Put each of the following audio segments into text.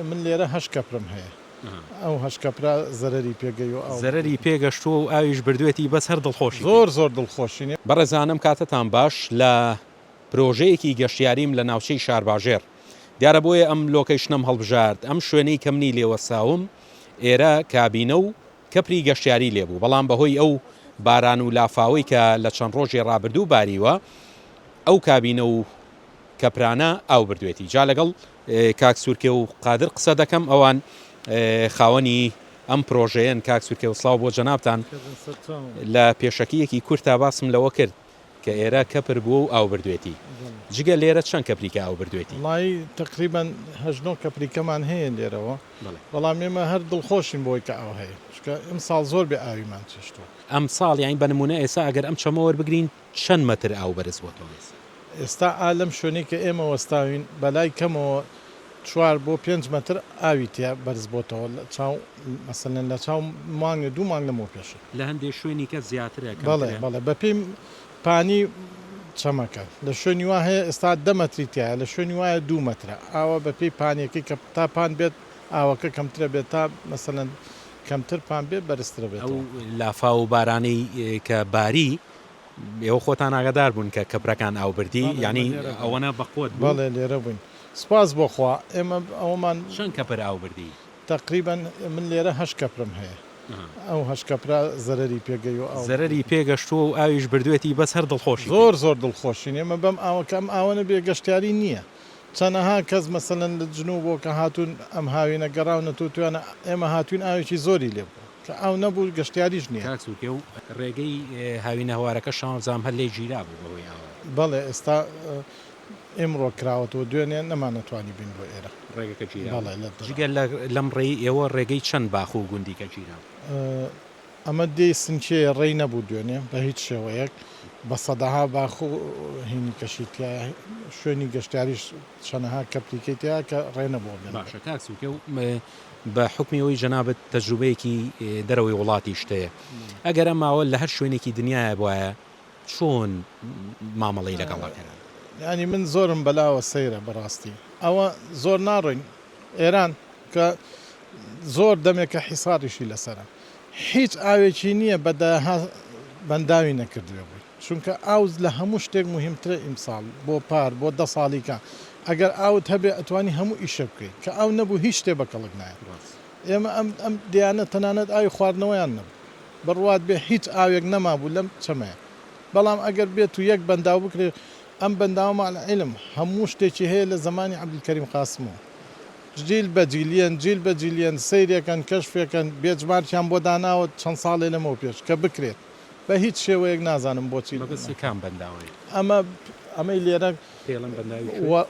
من لێرە هەشت کەپرم هەیە ئەو هەشت کەپرا زەرەری پێگەی و زەرەری پێگەشت و ئاویش بردوێتی بەس هەر دڵخۆشی زۆر دڵخۆشینێ. بەڕێزانم کاتتان باش لە پرۆژەیەکی گەشتیاریم لە ناوچەی شارباژێر دیارە بۆیە ئەم لۆکەیشنم هەڵبژارد ئەم شوێنەی کەمنی لێوەساوم ئێرە کابینە و کەپری گەشتیاری لێبوو بەڵام بەهۆی ئەو باران و لافاوەی کە لە چەند ڕۆژی ڕابردوو باریوە ئەو کابینە و کەپرانە ئاو بردوێتی جا لەگەڵ کاک سوورکێ و قادر قسە دەکەم ئەوان خاوەنی ئەم پرۆژەیەن کاک سوورکێ و سڵاو بۆ جەنابتان لە پێشەکیەکی کورتا باسم لەوە کرد کە ئێرە کەپر بوو و ئاو بردوێتی جگە لێرە چەند کەپریکە ئاو بردوێتی وڵی تقریبان هەژنۆ کەپریکەمان هەیە لێرەوە بەڵام ئێمە هەر دڵخۆشین بۆی کە ئاو هەیە چکە ئەم ساڵ زۆر بێ ئاویمان چێشتووە ئەم ساڵ یانی بەنمونە ئێستا ئەگەر ئەم چەمەوە بگرین چەند مەتر ئاو بەرز بۆتەوە ئێستا ئالەم شوێنەی کە ئێمە وەستاوین بەلای کەمەوە 4 بۆ 5 مەتر ئاوی تیا بەرز بۆتەوە لە چاو مەسەلەن لە چاو مانگە 2 مانگ لەمەوە پێشە لە هەندێک شوێنی کە زیاترە بەڵێ بە پێی پانی چەمەکە لە شوێنی وا هەیە ئێستا 10 مەتری تایە لە شوێنی وایە 2 مەترە ئاوە بە پێی پانیەکەی کە تا پان بێت ئاوەکە کەمترە بێت تا مەسەلەن کەمتر پان بێت بەرزترە بێت ئەو لافا و بارانەی کە باری ئێوە خۆتان ئاگادار بوون کە کەپرەکان ئاوبردی یعنی ئەوەنە بەقوت بەڵێ لێرە بووین سپاس بۆخوا ئێمە ئەومان چەند کەپر ئاوبردی تقریبان من لێرە هەشت کەپرم هەیە ئەو هەشت کەپرا زەرەری پێگەی و زەرەری پێگەشت و ئاویش بردوێتی بەس هەر دڵخۆشی زۆر دڵخۆشین ئێمە بەم ئاوەکەم ئاوەنە بێ گەشتیاری نییە چەنەها کەس مەسەلەن لە جنوب بۆ کە هاتوون ئەم هاوینە گەڕاونە توانە ئێمە هاتوین ئاوێکی زۆری لێ بوو کە ئاو نەبوو گەشتیاریش نییە کاکسوکێ و ڕێگەی هاوینە هەوارەکە شانزام هەر لێ گیرا بوو بەهۆی ئاوە بەڵێ ئێستا ئێمڕۆ کراوەتەوە دوێنێ نەمانەتوانی بین بۆ ئێرە ڕێگەکە جگەل لەم ڕێی ئێوە ڕێگەی چەند باخ و گوندیکە گیرا ئەمە دێی سنچەیە ڕێی نەبوو دوێنێ بە هیچ شێوەیەک بە سەدەها باخ و هینی کەشیتیا شوێنی گەشتیاریش چەنەها کەپلیکیتیا کە ڕێ نەبوو باشە کاکسوکێ و بە حکمیەوەی جەنابەت تەجروبەیەکی دەرەوەی وڵاتی شتەیە ئەگەر ئەماوە لە هەر شوێنێکی دنیاە بواە چۆن مامەڵەی لەگەڵەکەن ینی من زۆرم بەلاوە سەیرە بەڕاستی ئەوە زۆر ناڕۆین ئێران کە زۆر دەمێکە حیساریشی لەسرە هیچ ئاوێکی نییە بەداها بەنداوی نەکردوێ بووی چونکە ئاوز لە هەموو شتێک مهمترە ئیمساڵ بۆ پار بۆ 10 ساڵیکە ئەگەر ئاوت هەبێ ئەتوانی هەموو ئیشە بکەیت کە ئاو نەبوو هیچ شتێ بەکەڵک نایە ئێمە ئەم دیانە تەنانەت ئاوی خواردنەوەیان نەبوو بڕوات بێ هیچ ئاوێک نەمابوو لەم چەمەیە بەڵام ئەگەر بێت و یەک بەنداو بکرێت ئەم بەنداومان علم هەموو شتێکی هەیە لە زمانی عەبدولکەریم قاسمەوە جیل بە جیلیەن سەیرێکەن کەشفێکەن بێجمارکیان بۆ داناوە چەند ساڵێ لەمەوە پێش کە بکرێت بە هیچ شێوەیەک نازانم بۆچی کام بەنداوی ئەمەی لێرە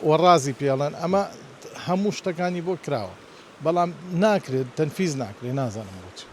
وەڕازی پێڵەن ئەمە هەموو شتەکانی بۆ کراوە بەڵام ناکرێت تەنفیز ناکرێت نازانم بۆچی.